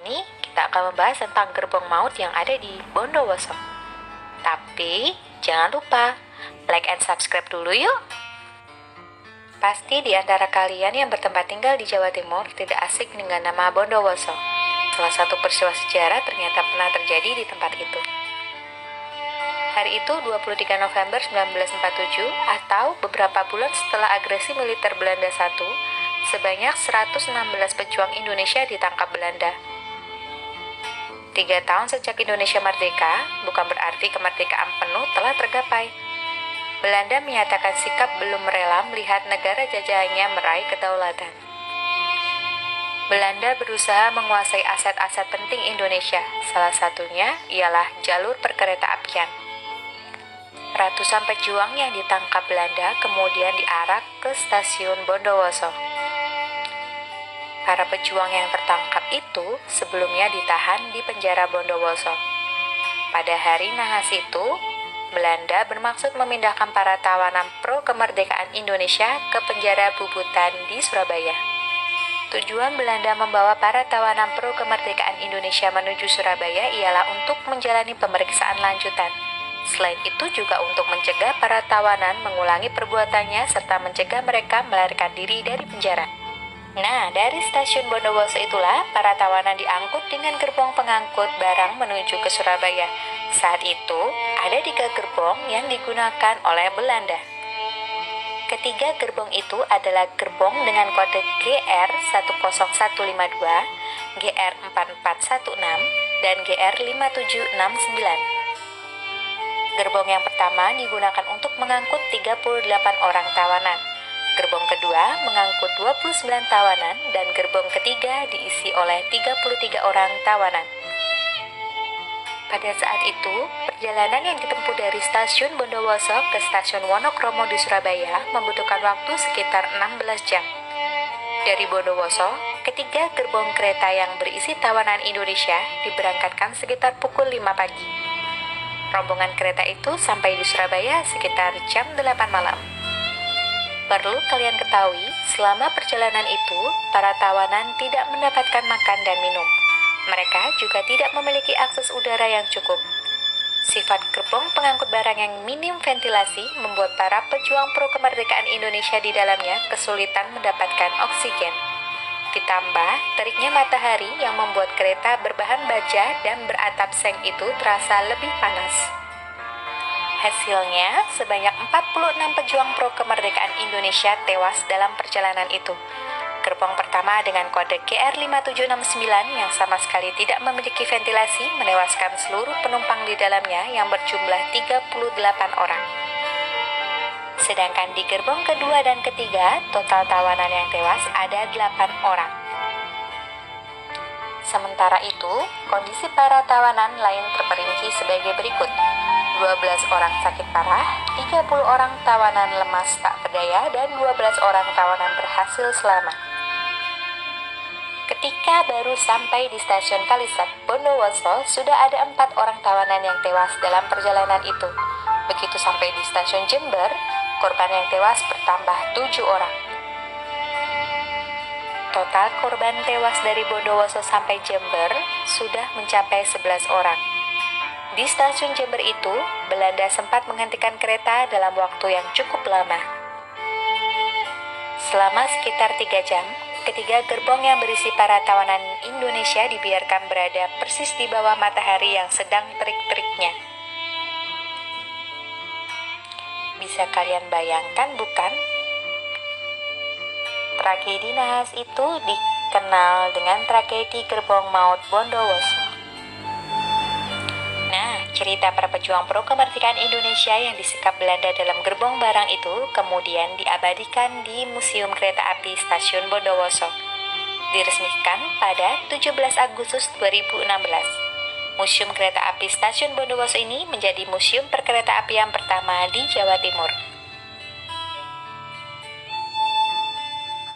Ini kita akan membahas tentang gerbong maut yang ada di Bondowoso. Tapi jangan lupa like and subscribe dulu yuk. Pasti di antara kalian yang bertempat tinggal di Jawa Timur tidak asing dengan nama Bondowoso. Salah satu peristiwa sejarah ternyata pernah terjadi di tempat itu. Hari itu 23 November 1947 atau beberapa bulan setelah agresi militer Belanda I, sebanyak 116 pejuang Indonesia ditangkap Belanda. 3 tahun sejak Indonesia merdeka, bukan berarti kemerdekaan penuh telah tergapai. Belanda menyatakan sikap belum rela melihat negara jajahannya meraih kedaulatan. Belanda berusaha menguasai aset-aset penting Indonesia, salah satunya ialah jalur perkereta-apian. Ratusan pejuang yang ditangkap Belanda kemudian diarak ke stasiun Bondowoso. Para pejuang yang tertangkap itu sebelumnya ditahan di penjara Bondowoso. Pada hari nahas itu, Belanda bermaksud memindahkan para tawanan pro kemerdekaan Indonesia ke penjara Bubutan di Surabaya. Tujuan Belanda membawa para tawanan pro kemerdekaan Indonesia menuju Surabaya ialah untuk menjalani pemeriksaan lanjutan. Selain itu juga untuk mencegah para tawanan mengulangi perbuatannya serta mencegah mereka melarikan diri dari penjara. Nah, dari stasiun Bondowoso itulah para tawanan diangkut dengan gerbong pengangkut barang menuju ke Surabaya. Saat itu, ada 3 gerbong yang digunakan oleh Belanda. Ketiga gerbong itu adalah gerbong dengan kode GR 10152, GR 4416, dan GR 5769. Gerbong yang pertama digunakan untuk mengangkut 38 orang tawanan. Gerbong kedua mengangkut 29 tawanan dan gerbong ketiga diisi oleh 33 orang tawanan. Pada saat itu, perjalanan yang ditempuh dari stasiun Bondowoso ke stasiun Wonokromo di Surabaya membutuhkan waktu sekitar 16 jam. Dari Bondowoso, ketiga gerbong kereta yang berisi tawanan Indonesia diberangkatkan sekitar pukul 5 pagi. Rombongan kereta itu sampai di Surabaya sekitar jam 8 malam. Perlu kalian ketahui, selama perjalanan itu, para tawanan tidak mendapatkan makan dan minum. Mereka juga tidak memiliki akses udara yang cukup. Sifat gerbong pengangkut barang yang minim ventilasi membuat para pejuang pro kemerdekaan Indonesia di dalamnya kesulitan mendapatkan oksigen. Ditambah, teriknya matahari yang membuat kereta berbahan baja dan beratap seng itu terasa lebih panas. Hasilnya, sebanyak 46 pejuang pro kemerdekaan Indonesia tewas dalam perjalanan itu. Gerbong pertama dengan kode GR 5769 yang sama sekali tidak memiliki ventilasi menewaskan seluruh penumpang di dalamnya yang berjumlah 38 orang. Sedangkan di gerbong kedua dan ketiga, total tawanan yang tewas ada 8 orang. Sementara itu, kondisi para tawanan lain terperinci sebagai berikut. 12 orang sakit parah, 30 orang tawanan lemas tak berdaya, dan 12 orang tawanan berhasil selamat. Ketika baru sampai di stasiun Kalisat, Bondowoso, sudah ada 4 orang tawanan yang tewas dalam perjalanan itu. Begitu sampai di stasiun Jember, korban yang tewas bertambah 7 orang. Total korban tewas dari Bondowoso sampai Jember sudah mencapai 11 orang. Di stasiun Jember itu, Belanda sempat menghentikan kereta dalam waktu yang cukup lama. Selama sekitar 3 jam, ketiga gerbong yang berisi para tawanan Indonesia dibiarkan berada persis di bawah matahari yang sedang terik-teriknya. Bisa kalian bayangkan bukan? Tragedi nahas itu dikenal dengan tragedi gerbong maut Bondowoso. Nah, cerita para pejuang pro kemerdekaan Indonesia yang disekap Belanda dalam gerbong barang itu kemudian diabadikan di Museum Kereta Api Stasiun Bondowoso. Diresmikan pada 17 Agustus 2016. Museum Kereta Api Stasiun Bondowoso ini menjadi museum perkereta apian pertama di Jawa Timur.